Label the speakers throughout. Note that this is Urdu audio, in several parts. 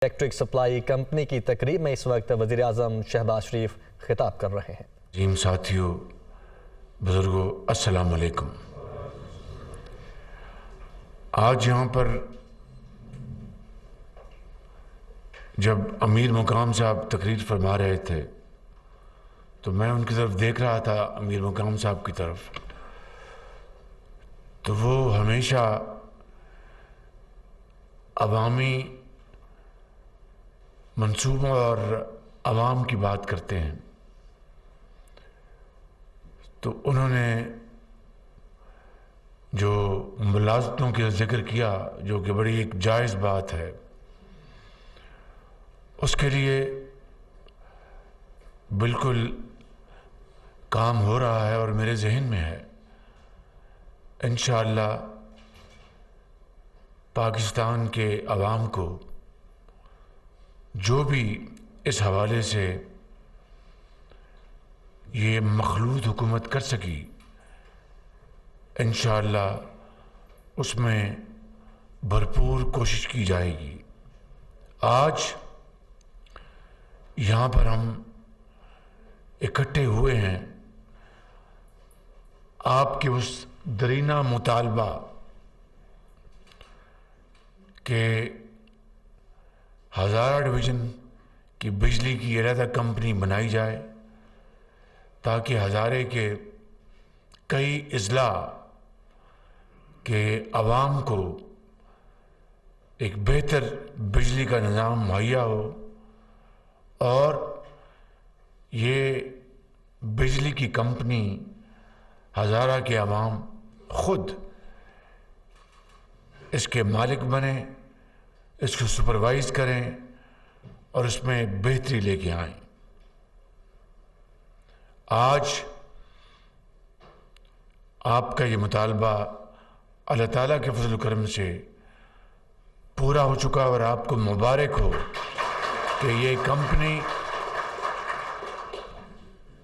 Speaker 1: الیکٹرک سپلائی کمپنی کی تقریب میں اس وقت وزیر اعظم شہباز شریف خطاب کر رہے ہیں۔
Speaker 2: عظیم ساتھیوں، بزرگوں، السلام علیکم۔ آج یہاں پر جب امیر مقام صاحب تقریر فرما رہے تھے تو میں ان کی طرف دیکھ رہا تھا، امیر مقام صاحب کی طرف، تو وہ ہمیشہ عوامی منصوبوں اور عوام کی بات کرتے ہیں۔ تو انہوں نے جو ملازمتوں کا ذکر کیا، جو کہ بڑی ایک جائز بات ہے، اس کے لیے بالکل کام ہو رہا ہے اور میرے ذہن میں ہے۔ انشاءاللہ پاکستان کے عوام کو جو بھی اس حوالے سے یہ مخلوط حکومت کر سکی، انشاءاللہ اس میں بھرپور کوشش کی جائے گی۔ آج یہاں پر ہم اکٹھے ہوئے ہیں آپ کے اس درینہ مطالبہ کہ ہزارہ ڈویژن کی بجلی کی علیحدہ کمپنی بنائی جائے تاکہ ہزارے کے کئی اضلاع کے عوام کو ایک بہتر بجلی کا نظام مہیا ہو، اور یہ بجلی کی کمپنی ہزارہ کے عوام خود اس کے مالک بنیں، اس کو سپروائز کریں اور اس میں بہتری لے کے آئیں۔ آج آپ کا یہ مطالبہ اللہ تعالیٰ کے فضل و کرم سے پورا ہو چکا، اور آپ کو مبارک ہو کہ یہ کمپنی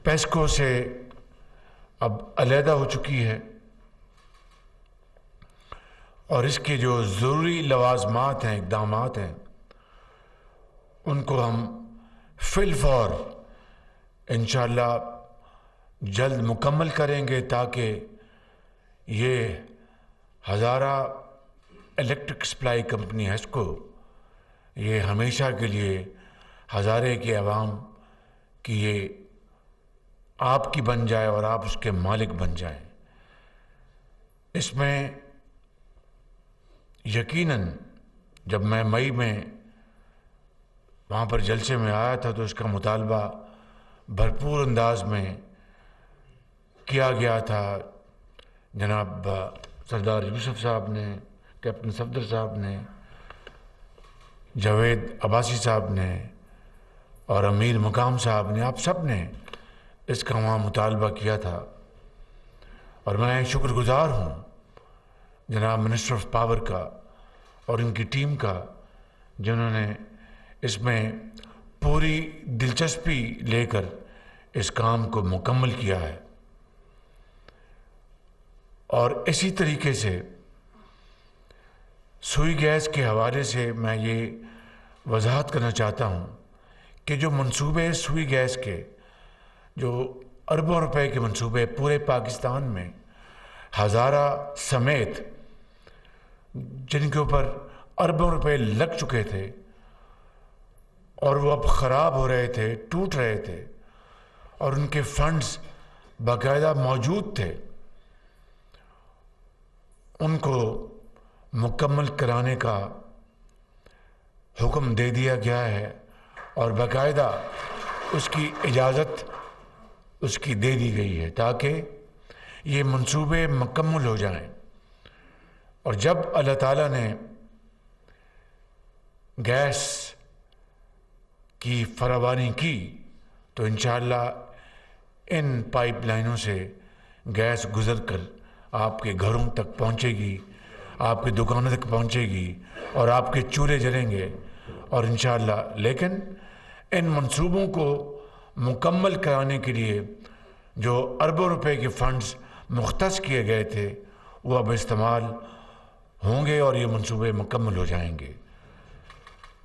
Speaker 2: پیسکو سے اب علیحدہ ہو چکی ہے، اور اس کے جو ضروری لوازمات ہیں، اقدامات ہیں، ان کو ہم فی الفور انشاءاللہ جلد مکمل کریں گے تاکہ یہ Hazara electric supply company HESCO یہ ہمیشہ کے لیے ہزارے کے عوام کی یہ آپ کی بن جائے اور آپ اس کے مالک بن جائیں۔ اس میں یقیناً جب میں مئی میں وہاں پر جلسے میں آیا تھا تو اس کا مطالبہ بھرپور انداز میں کیا گیا تھا۔ جناب سردار یوسف صاحب نے، کیپٹن صفدر صاحب نے، جاوید عباسی صاحب نے اور امیر مقام صاحب نے، آپ سب نے اس کا وہاں مطالبہ کیا تھا، اور میں شکر گزار ہوں جناب منسٹر آف پاور کا اور ان کی ٹیم کا، جنہوں نے اس میں پوری دلچسپی لے کر اس کام کو مکمل کیا ہے۔ اور اسی طریقے سے سوئی گیس کے حوالے سے میں یہ وضاحت کرنا چاہتا ہوں کہ جو منصوبے سوئی گیس کے، جو اربوں روپے کے منصوبے پورے پاکستان میں ہزارہ سمیت جن کے اوپر اربوں روپے لگ چکے تھے اور وہ اب خراب ہو رہے تھے، ٹوٹ رہے تھے، اور ان کے فنڈز باقاعدہ موجود تھے، ان کو مکمل کرانے کا حکم دے دیا گیا ہے، اور باقاعدہ اس کی اجازت اس کی دے دی گئی ہے تاکہ یہ منصوبے مکمل ہو جائیں۔ اور جب اللہ تعالیٰ نے گیس کی فراوانی کی تو انشاءاللہ ان پائپ لائنوں سے گیس گزر کر آپ کے گھروں تک پہنچے گی، آپ کی دکانوں تک پہنچے گی، اور آپ کے چولہے جلیں گے، اور انشاءاللہ لیکن ان منصوبوں کو مکمل کرانے کے لیے جو اربوں روپے کے فنڈز مختص کیے گئے تھے وہ اب استعمال ہوں گے اور یہ منصوبے مکمل ہو جائیں گے۔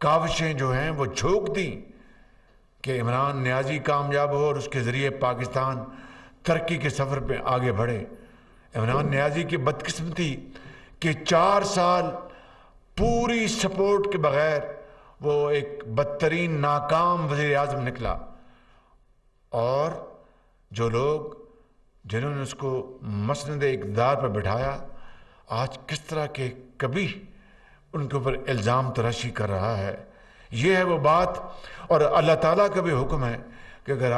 Speaker 2: کاوشیں جو ہیں وہ جھونک دیں کہ عمران نیازی کامیاب ہو اور اس کے ذریعے پاکستان ترقی کے سفر پہ آگے بڑھے۔ عمران نیازی کی بدقسمتی کہ 4 سال پوری سپورٹ کے بغیر وہ ایک بدترین ناکام وزیر اعظم نکلا، اور جو لوگ جنہوں نے اس کو مسند اقتدار پر بٹھایا آج کس طرح کے کبھی ان کے اوپر الزام تراشی کر رہا ہے۔ یہ ہے وہ بات، اور اللہ تعالیٰ کا بھی حکم ہے کہ اگر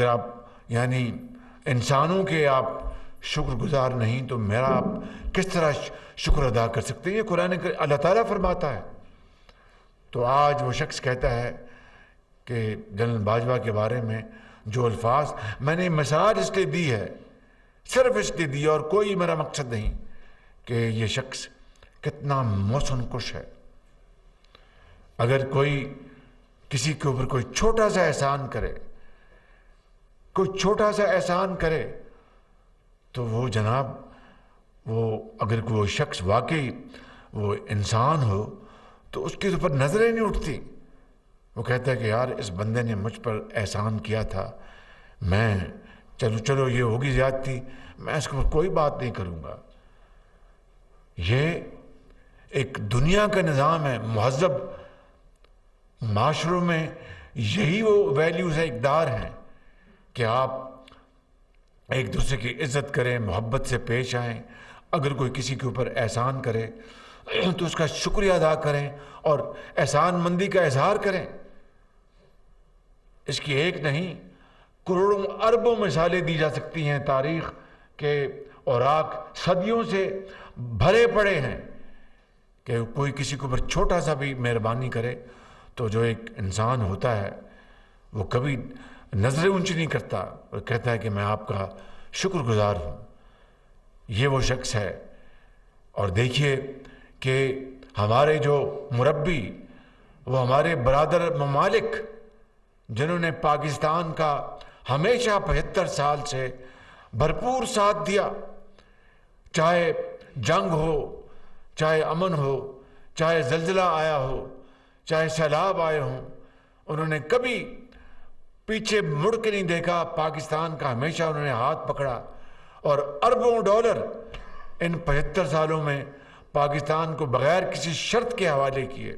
Speaker 2: آپ یعنی انسانوں کے آپ شکر گزار نہیں تو میرا آپ کس طرح شکر ادا کر سکتے ہیں؟ یہ قرآن اللہ تعالیٰ فرماتا ہے۔ تو آج وہ شخص کہتا ہے کہ جنرل باجوہ کے بارے میں جو الفاظ میں نے مثال اس لیے دی ہے، صرف اس لیے دی، اور کوئی میرا مقصد نہیں، کہ یہ شخص کتنا محسن کش ہے۔ اگر کوئی کسی کے اوپر کوئی چھوٹا سا احسان کرے تو وہ جناب اگر کوئی شخص واقعی وہ انسان ہو تو اس کے اوپر نظریں نہیں اٹھتی۔ وہ کہتا ہے کہ یار اس بندے نے مجھ پر احسان کیا تھا، میں چلو یہ ہوگی زیادتی، میں اس کے اوپر کوئی بات نہیں کروں گا۔ یہ ایک دنیا کا نظام ہے، مہذب معاشروں میں یہی وہ ویلیوز ہیں، اقدار ہیں کہ آپ ایک دوسرے کی عزت کریں، محبت سے پیش آئیں، اگر کوئی کسی کے اوپر احسان کرے تو اس کا شکریہ ادا کریں اور احسان مندی کا اظہار کریں۔ اس کی ایک نہیں، کروڑوں اربوں مثالیں دی جا سکتی ہیں تاریخ کے اوراق صدیوں سے بھرے پڑے ہیں کہ کوئی کسی کے اوپر چھوٹا سا بھی مہربانی کرے تو جو ایک انسان ہوتا ہے وہ کبھی نظریں اونچی نہیں کرتا اور کہتا ہے کہ میں آپ کا شکر گزار ہوں۔ یہ وہ شخص ہے۔ اور دیکھیے کہ ہمارے جو مربی، وہ ہمارے برادر ممالک جنہوں نے پاکستان کا ہمیشہ 75 سال سے بھرپور ساتھ دیا، چاہے جنگ ہو، چاہے امن ہو، چاہے زلزلہ آیا ہو، چاہے سیلاب آئے ہوں، انہوں نے کبھی پیچھے مڑ کے نہیں دیکھا، پاکستان کا ہمیشہ انہوں نے ہاتھ پکڑا، اور اربوں ڈالر ان 75 سالوں میں پاکستان کو بغیر کسی شرط کے حوالے کیے۔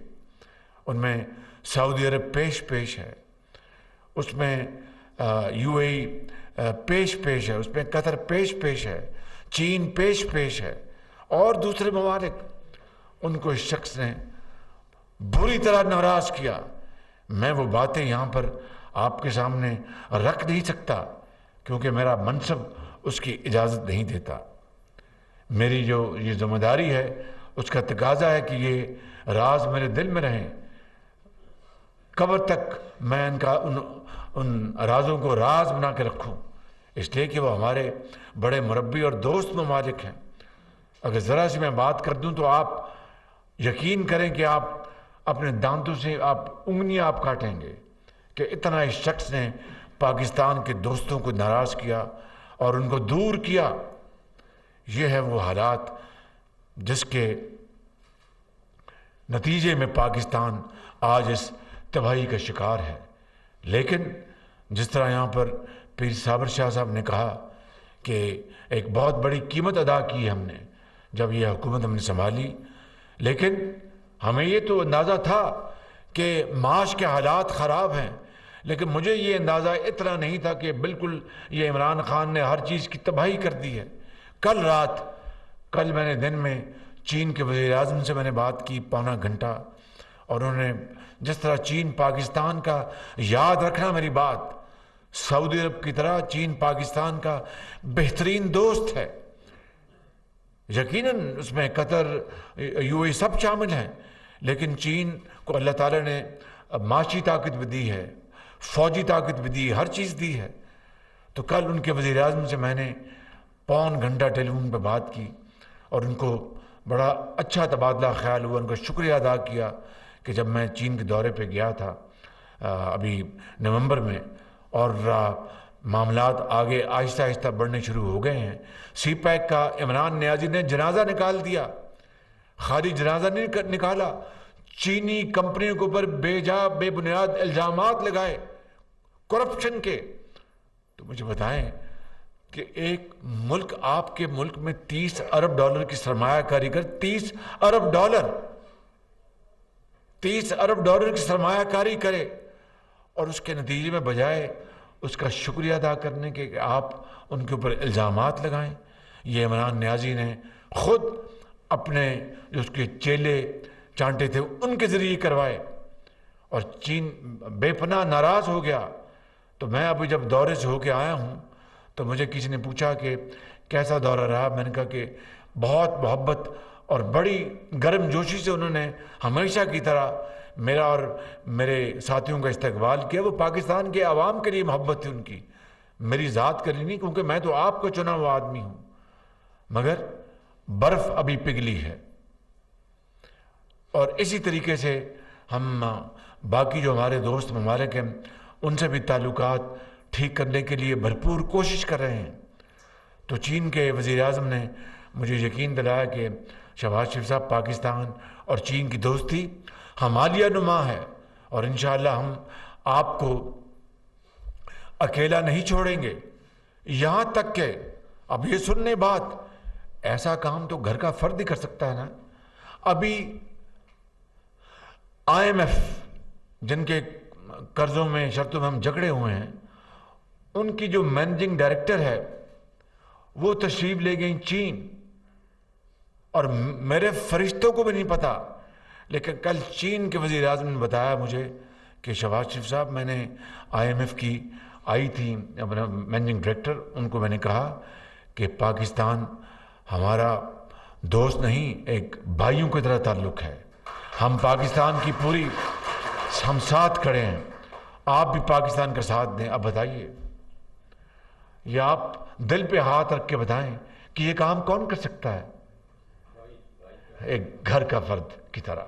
Speaker 2: ان میں سعودی عرب پیش ہے، اس میں یو اے ای پیش ہے، اس میں قطر پیش ہے، چین پیش ہے، اور دوسرے ممالک۔ ان کو اس شخص نے بری طرح ناراض کیا۔ میں وہ باتیں یہاں پر آپ کے سامنے رکھ نہیں سکتا کیونکہ میرا منصب اس کی اجازت نہیں دیتا۔ میری جو یہ ذمہ داری ہے اس کا تقاضا ہے کہ یہ راز میرے دل میں رہیں، قبر تک میں ان رازوں کو راز بنا کے رکھوں، اس لیے کہ وہ ہمارے بڑے مربی اور دوست ممالک ہیں۔ اگر ذرا سی میں بات کر دوں تو آپ یقین کریں کہ آپ اپنے دانتوں سے انگلیاں کاٹیں گے کہ اتنا اس شخص نے پاکستان کے دوستوں کو ناراض کیا اور ان کو دور کیا۔ یہ ہے وہ حالات جس کے نتیجے میں پاکستان آج اس تباہی کا شکار ہے۔ لیکن جس طرح یہاں پر پیر صابر شاہ صاحب نے کہا کہ ایک بہت بڑی قیمت ادا کی ہم نے جب یہ حکومت ہم نے سنبھالی، لیکن ہمیں یہ تو اندازہ تھا کہ معاش کے حالات خراب ہیں، لیکن مجھے یہ اندازہ اتنا نہیں تھا کہ بالکل یہ عمران خان نے ہر چیز کی تباہی کر دی ہے۔ کل میں نے دن میں چین کے وزیر اعظم سے میں نے بات کی پونا گھنٹہ، اور انہوں نے جس طرح چین پاکستان کا، یاد رکھنا میری بات، سعودی عرب کی طرح چین پاکستان کا بہترین دوست ہے۔ یقیناً اس میں قطر، یو اے سب شامل ہیں، لیکن چین کو اللہ تعالیٰ نے معاشی طاقت بھی دی ہے، فوجی طاقت بھی دی ہے، ہر چیز دی ہے۔ تو کل ان کے وزیر اعظم سے میں نے پون گھنٹہ ٹیلی فون پہ بات کی اور ان کو بڑا اچھا تبادلہ خیال ہوا، ان کا شکریہ ادا کیا کہ جب میں چین کے دورے پہ گیا تھا ابھی نومبر میں، اور معاملات آگے آہستہ آہستہ بڑھنے شروع ہو گئے ہیں۔ سی پیک کا عمران نیازی نے جنازہ نکال دیا، خالی جنازہ نہیں نکالا، چینی کمپنیوں کے اوپر بے بنیاد الزامات لگائے کرپشن کے. تو مجھے بتائیں کہ ایک ملک آپ کے ملک میں $30 ارب کی سرمایہ کاری کر $30 ارب کی سرمایہ کاری کرے اور اس کے نتیجے میں بجائے اس کا شکریہ ادا کرنے کے کہ آپ ان کے اوپر الزامات لگائیں. یہ عمران نیازی نے خود اپنے جو اس کے چیلے چانٹے تھے ان کے ذریعے کروائے اور چین بے پناہ ناراض ہو گیا. تو میں ابھی جب دورے سے ہو کے آیا ہوں تو مجھے کسی نے پوچھا کہ کیسا دورہ رہا. میں نے کہا کہ بہت محبت اور بڑی گرم جوشی سے انہوں نے ہمیشہ کی طرح میرا اور میرے ساتھیوں کا استقبال کیا. وہ پاکستان کے عوام کے لیے محبت تھی ان کی, میری ذات کے لیے نہیں, کیونکہ میں تو آپ کو چنا ہوا آدمی ہوں. مگر برف ابھی پگھلی ہے. اور اسی طریقے سے ہم باقی جو ہمارے دوست ممالک ہیں ان سے بھی تعلقات ٹھیک کرنے کے لیے بھرپور کوشش کر رہے ہیں. تو چین کے وزیر اعظم نے مجھے یقین دلایا کہ شہباز شریف صاحب, پاکستان اور چین کی دوستی ہمالیہ نما ہے اور انشاءاللہ ہم آپ کو اکیلا نہیں چھوڑیں گے. یہاں تک کہ اب یہ سننے بات, ایسا کام تو گھر کا فرد ہی کر سکتا ہے نا. ابھی IMF جن کے قرضوں میں شرطوں میں ہم جھگڑے ہوئے ہیں, ان کی جو مینیجنگ ڈائریکٹر ہے وہ تشریف لے گئیں چین, اور میرے فرشتوں کو بھی نہیں پتا. لیکن کل چین کے وزیر اعظم نے بتایا مجھے کہ شہباز شریف صاحب, میں نے IMF کی آئی تھی اپنا مینیجنگ ڈائریکٹر, ان کو میں نے کہا کہ پاکستان ہمارا دوست نہیں, ایک بھائیوں کی طرح تعلق ہے. ہم پاکستان کی پوری ہم ساتھ کھڑے ہیں, آپ بھی پاکستان کا ساتھ دیں. اب بتائیے, یہ آپ دل پہ ہاتھ رکھ کے بتائیں کہ یہ کام کون کر سکتا ہے؟ ایک گھر کا فرد کی طرح,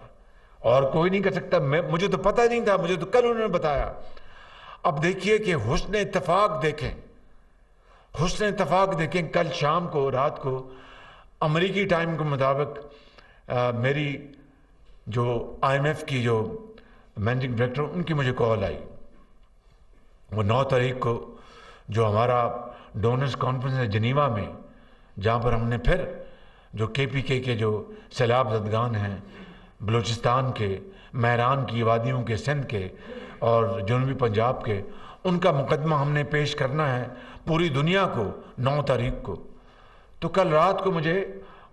Speaker 2: اور کوئی نہیں کر سکتا. مجھے تو پتہ نہیں تھا, مجھے تو کل انہوں نے بتایا. اب دیکھیے کہ حسن اتفاق دیکھیں, حسن اتفاق دیکھیں. کل شام کو, رات کو امریکی ٹائم کے مطابق میری جو IMF کی جو مینیجنگ ڈائریکٹر, ان کی مجھے کال آئی. وہ 9 تاریخ کو جو ہمارا ڈونرز کانفرنس ہے جنیوا میں, جہاں پر ہم نے پھر جو KPK کے جو سیلاب زدگان ہیں بلوچستان کے, مہران کی وادیوں کے, سندھ کے اور جنوبی پنجاب کے, ان کا مقدمہ ہم نے پیش کرنا ہے پوری دنیا کو 9 تاریخ کو. تو کل رات کو مجھے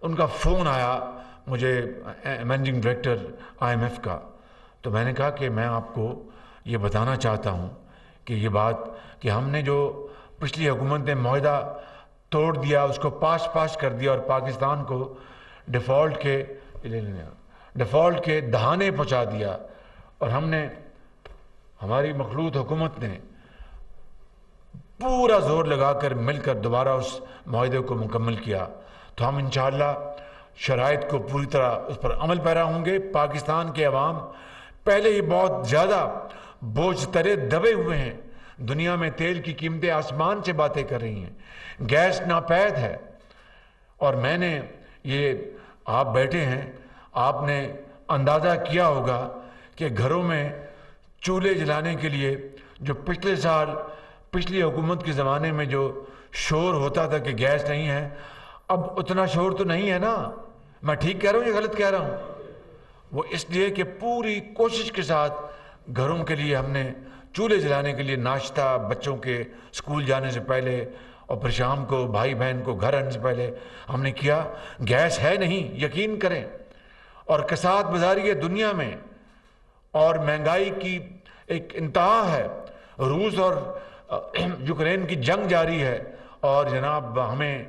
Speaker 2: ان کا فون آیا, مجھے مینیجنگ ڈائریکٹر IMF کا. تو میں نے کہا کہ میں آپ کو یہ بتانا چاہتا ہوں کہ یہ بات کہ ہم نے جو پچھلی حکومت نے معاہدہ توڑ دیا, اس کو پاش کر دیا اور پاکستان کو ڈیفالٹ کے دہانے پہنچا دیا, اور ہم نے, ہماری مخلوط حکومت نے پورا زور لگا کر مل کر دوبارہ اس معاہدے کو مکمل کیا. تو ہم انشاءاللہ شرائط کو پوری طرح اس پر عمل پیرا ہوں گے. پاکستان کے عوام پہلے ہی بہت زیادہ بوجھ ترے دبے ہوئے ہیں. دنیا میں تیل کی قیمتیں آسمان سے باتیں کر رہی ہیں, گیس ناپید ہے. اور میں نے یہ, آپ بیٹھے ہیں, آپ نے اندازہ کیا ہوگا کہ گھروں میں چولہے جلانے کے لیے جو پچھلے سال پچھلی حکومت کے زمانے میں جو شور ہوتا تھا کہ گیس نہیں ہے, اب اتنا شور تو نہیں ہے نا. میں ٹھیک کہہ رہا ہوں یا غلط کہہ رہا ہوں؟ وہ اس لیے کہ پوری کوشش کے ساتھ گھروں کے لیے ہم نے چولہے جلانے کے لیے ناشتہ بچوں کے اسکول جانے سے پہلے اور پھر شام کو بھائی بہن کو گھر آنے سے پہلے ہم نے کیا. گیس ہے نہیں, یقین کریں, اور کساد بازاری ہے دنیا میں, اور مہنگائی کی ایک انتہا ہے. روس اور یوکرین کی جنگ جاری ہے, اور جناب ہمیں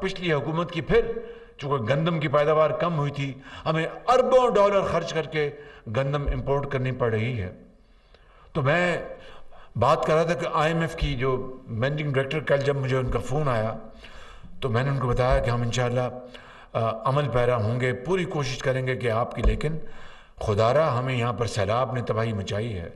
Speaker 2: پچھلی حکومت کی پھر چونکہ گندم کی پیداوار کم ہوئی تھی, ہمیں اربوں ڈالر خرچ کر کے گندم امپورٹ کرنی پڑ رہی ہے. تو میں بات کر رہا تھا کہ IMF کی جو مینیجنگ ڈائریکٹر, کل جب مجھے ان کا فون آیا تو میں نے ان کو بتایا کہ ہم انشاءاللہ عمل پیرا ہوں گے, پوری کوشش کریں گے کہ آپ کی, لیکن خدا را ہمیں یہاں پر سیلاب نے تباہی مچائی ہے.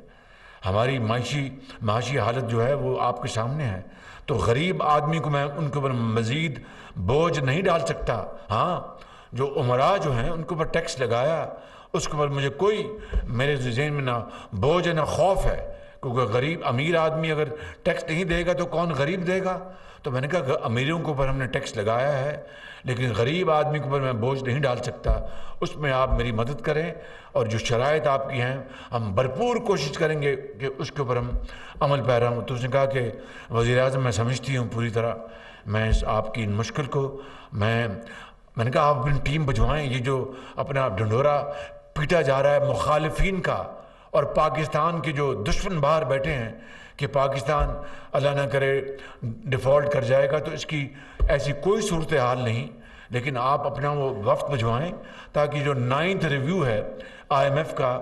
Speaker 2: ہماری معاشی حالت جو ہے وہ آپ کے سامنے ہے. تو غریب آدمی کو میں ان کے اوپر مزید بوجھ نہیں ڈال سکتا. ہاں, جو عمراء جو ہیں ان کے اوپر ٹیکس لگایا اس کے اوپر مجھے کوئی میرے ذہن میں نہ بوجھ ہے نہ خوف ہے، کیونکہ غریب امیر آدمی اگر ٹیکس نہیں دے گا تو کون غریب دے گا؟ تو میں نے کہا امیروں کے اوپر ہم نے ٹیکس لگایا ہے، لیکن غریب آدمی کے اوپر میں بوجھ نہیں ڈال سکتا، اس میں آپ میری مدد کریں، اور جو شرائط آپ کی ہیں ہم بھرپور کوشش کریں گے کہ اس کے اوپر ہم عمل پیرا ہوں۔ تو اس نے کہا کہ وزیر اعظم میں سمجھتی ہوں پوری طرح، میں آپ کی ان مشکل کو میں نے کہا آپ اپنی ٹیم بھجوائیں، یہ جو اپنا ڈھنڈورا پیٹا جا رہا ہے مخالفین کا اور پاکستان کے جو دشمن باہر بیٹھے ہیں کہ پاکستان اللہ نہ کرے ڈیفالٹ کر جائے گا، تو اس کی ایسی کوئی صورتحال نہیں، لیکن آپ اپنا وہ وفد بھجوائیں تاکہ جو 9th ریویو ہے IMF کا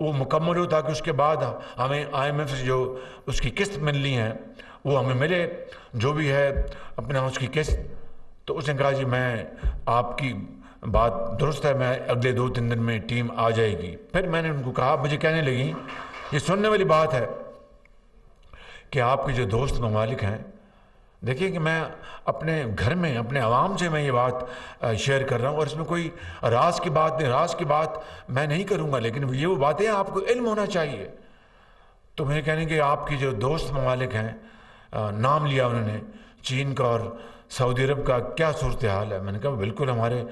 Speaker 2: وہ مکمل ہو، تاکہ اس کے بعد ہمیں IMF سے جو اس کی قسط ملنی ہے وہ ہمیں ملے، جو بھی ہے اپنا اس کی قسط۔ تو اس نے کہا جی میں آپ کی بات درست ہے، میں اگلے 2-3 دن میں ٹیم آ جائے گی۔ پھر میں نے ان کو کہا، مجھے کہنے لگی یہ سننے والی بات ہے کہ آپ کے جو دوست ممالک ہیں، دیکھیں کہ میں اپنے گھر میں اپنے عوام سے میں یہ بات شیئر کر رہا ہوں، اور اس میں کوئی راز کی بات نہیں، راز کی بات میں نہیں کروں گا، لیکن یہ وہ باتیں آپ کو علم ہونا چاہیے۔ تو مجھے کہنے کہ آپ کی جو دوست ممالک ہیں، نام لیا انہوں نے چین کا اور سعودی عرب کا، کیا صورتحال ہے؟ میں نے کہا بالکل ہمارے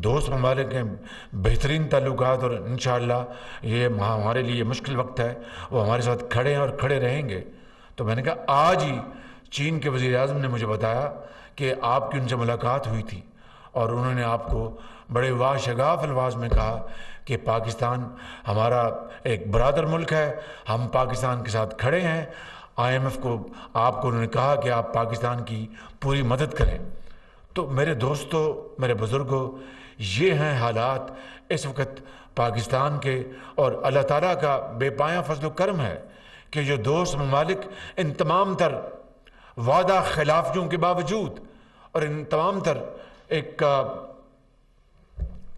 Speaker 2: دوست ممالک ہیں، بہترین تعلقات، اور انشاءاللہ یہ ہمارے لیے مشکل وقت ہے، وہ ہمارے ساتھ کھڑے ہیں اور کھڑے رہیں گے۔ تو میں نے کہا آج ہی چین کے وزیر اعظم نے مجھے بتایا کہ آپ کی ان سے ملاقات ہوئی تھی، اور انہوں نے آپ کو بڑے واشگاف الفاظ میں کہا کہ پاکستان ہمارا ایک برادر ملک ہے، ہم پاکستان کے ساتھ کھڑے ہیں۔ IMF کو آپ کو انہوں نے کہا کہ آپ پاکستان کی پوری مدد کریں۔ تو میرے دوستوں، میرے بزرگوں، یہ ہیں حالات اس وقت پاکستان کے، اور اللہ تعالیٰ کا بے پایاں فضل و کرم ہے کہ جو دوست ممالک ان تمام تر وعدہ خلافیوں کے باوجود، اور ان تمام تر ایک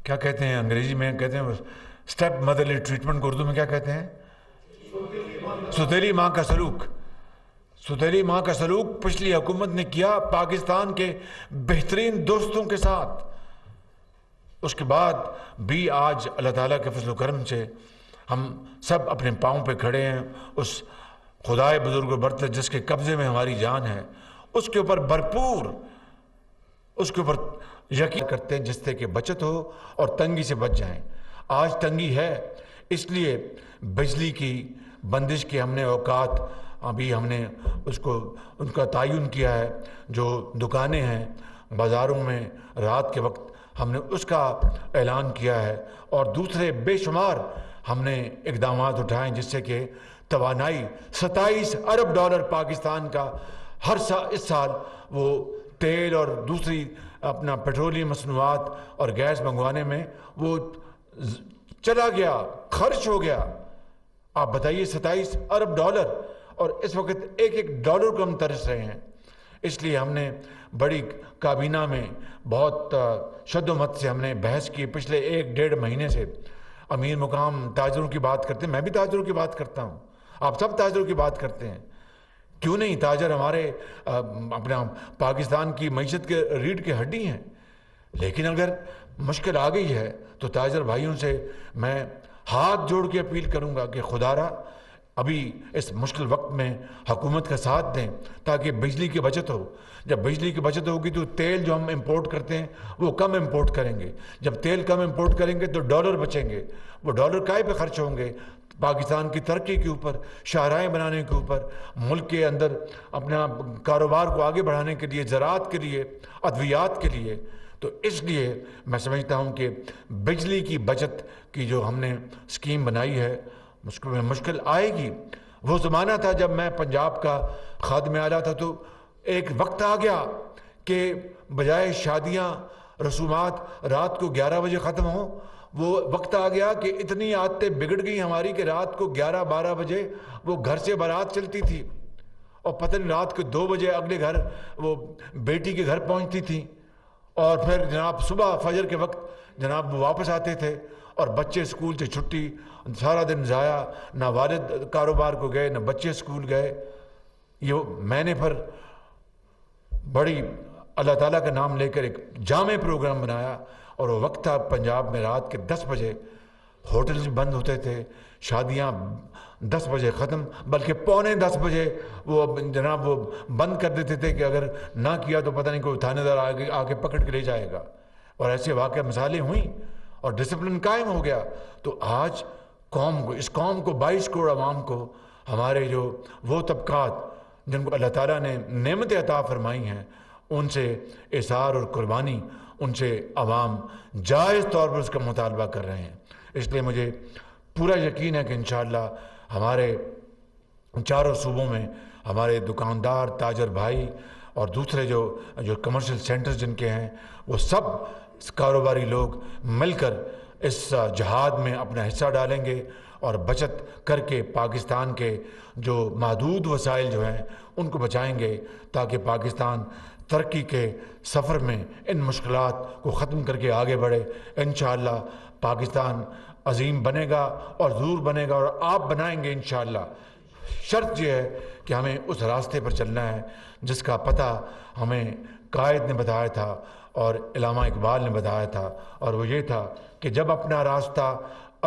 Speaker 2: کیا کہتے ہیں انگریزی میں کہتے ہیں اسٹیپ مدرلی ٹریٹمنٹ کو اردو میں کیا کہتے ہیں؟ ستیلی ماں کا سلوک۔ ستیلی ماں کا سلوک پچھلی حکومت نے کیا پاکستان کے بہترین دوستوں کے ساتھ، اس کے بعد بھی آج اللہ تعالیٰ کے فضل و کرم سے ہم سب اپنے پاؤں پہ کھڑے ہیں۔ اس خدائے بزرگ و برتر جس کے قبضے میں ہماری جان ہے، اس کے اوپر بھرپور، اس کے اوپر یقین کرتے ہیں جس سے کہ بچت ہو اور تنگی سے بچ جائیں۔ آج تنگی ہے، اس لیے بجلی کی بندش کے ہم نے اوقات ابھی ہم نے اس کو ان کا تعین کیا ہے، جو دکانیں ہیں بازاروں میں رات کے وقت ہم نے اس کا اعلان کیا ہے، اور دوسرے بے شمار ہم نے اقدامات اٹھائے جس سے کہ توانائی $27 ارب پاکستان کا ہر سال اس سال وہ تیل اور دوسری اپنا پیٹرولیم مصنوعات اور گیس منگوانے میں وہ چلا گیا، خرچ ہو گیا۔ آپ بتائیے $27 ارب، اور اس وقت ایک ڈالر کو ہم ترس رہے ہیں۔ اس لیے ہم نے بڑی کابینہ میں بہت شد و مت سے ہم نے بحث کی، پچھلے 1-1.5 مہینے سے امیر مقام تاجروں کی بات کرتے ہیں، میں بھی تاجروں کی بات کرتا ہوں، آپ سب تاجروں کی بات کرتے ہیں، کیوں نہیں؟ تاجر ہمارے اپنا پاکستان کی معیشت کے ریڑھ کی ہڈی ہیں، لیکن اگر مشکل آ گئی ہے تو تاجر بھائیوں سے میں ہاتھ جوڑ کے اپیل کروں گا کہ خدا را ابھی اس مشکل وقت میں حکومت کا ساتھ دیں تاکہ بجلی کی بچت ہو۔ جب بجلی کی بچت ہوگی تو تیل جو ہم امپورٹ کرتے ہیں وہ کم امپورٹ کریں گے، جب تیل کم امپورٹ کریں گے تو ڈالر بچیں گے، وہ ڈالر کائے پہ خرچ ہوں گے؟ پاکستان کی ترقی کے اوپر، شاہراہیں بنانے کے اوپر، ملک کے اندر اپنا کاروبار کو آگے بڑھانے کے لیے، زراعت کے لیے، ادویات کے لیے۔ تو اس لیے میں سمجھتا ہوں کہ بجلی کی بچت کی جو ہم نے اسکیم بنائی ہے، مشکل آئے گی۔ وہ زمانہ تھا جب میں پنجاب کا خادم اعلیٰ تھا، تو ایک وقت آ گیا کہ بجائے شادیاں رسومات رات کو 11 بجے ختم ہوں، وہ وقت آ گیا کہ اتنی عادتیں بگڑ گئی ہماری کہ رات کو 11-12 بجے وہ گھر سے بارات چلتی تھی، اور پتہ نہیں رات کو 2 بجے اگلے گھر وہ بیٹی کے گھر پہنچتی تھی، اور پھر جناب صبح فجر کے وقت جناب وہ واپس آتے تھے، اور بچے اسکول سے چھٹی، سارا دن ضائع، نہ والد کاروبار کو گئے نہ بچے اسکول گئے۔ یہ میں نے پھر بڑی اللہ تعالیٰ کا نام لے کر ایک جامع پروگرام بنایا، اور وہ وقت تھا پنجاب میں رات کے 10 بجے ہوٹلز بند ہوتے تھے, شادیاں 10 بجے ختم, بلکہ 9:45 بجے وہ جناب وہ بند کر دیتے تھے کہ اگر نہ کیا تو پتہ نہیں کوئی تھانے دار آ کے پکڑ کے لے جائے گا. اور ایسے واقعہ مثالیں ہوئیں اور ڈسپلن قائم ہو گیا. تو آج قوم کو, اس قوم کو, 22 کروڑ عوام کو, ہمارے جو وہ طبقات جن کو اللہ تعالیٰ نے نعمتیں عطا فرمائی ہیں, ان سے اثار اور قربانی, ان سے عوام جائز طور پر اس کا مطالبہ کر رہے ہیں. اس لیے مجھے پورا یقین ہے کہ انشاءاللہ ہمارے چاروں صوبوں میں ہمارے دکاندار, تاجر بھائی اور دوسرے جو کمرشل سینٹرز جن کے ہیں, وہ سب کاروباری لوگ مل کر اس جہاد میں اپنا حصہ ڈالیں گے اور بچت کر کے پاکستان کے جو محدود وسائل جو ہیں ان کو بچائیں گے, تاکہ پاکستان ترقی کے سفر میں ان مشکلات کو ختم کر کے آگے بڑھے. انشاءاللہ پاکستان عظیم بنے گا اور ضرور بنے گا, اور آپ بنائیں گے انشاءاللہ. شرط یہ ہے کہ ہمیں اس راستے پر چلنا ہے جس کا پتہ ہمیں قائد نے بتایا تھا اور علامہ اقبال نے بتایا تھا, اور وہ یہ تھا کہ جب اپنا راستہ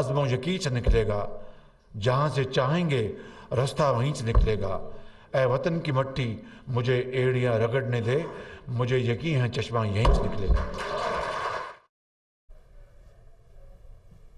Speaker 2: عزم و یقین سے نکلے گا, جہاں سے چاہیں گے راستہ وہیں سے نکلے گا. اے وطن کی مٹی مجھے ایڑیاں رگڑنے دے, مجھے یقین ہے چشمہ یہیں سے نکلے گا.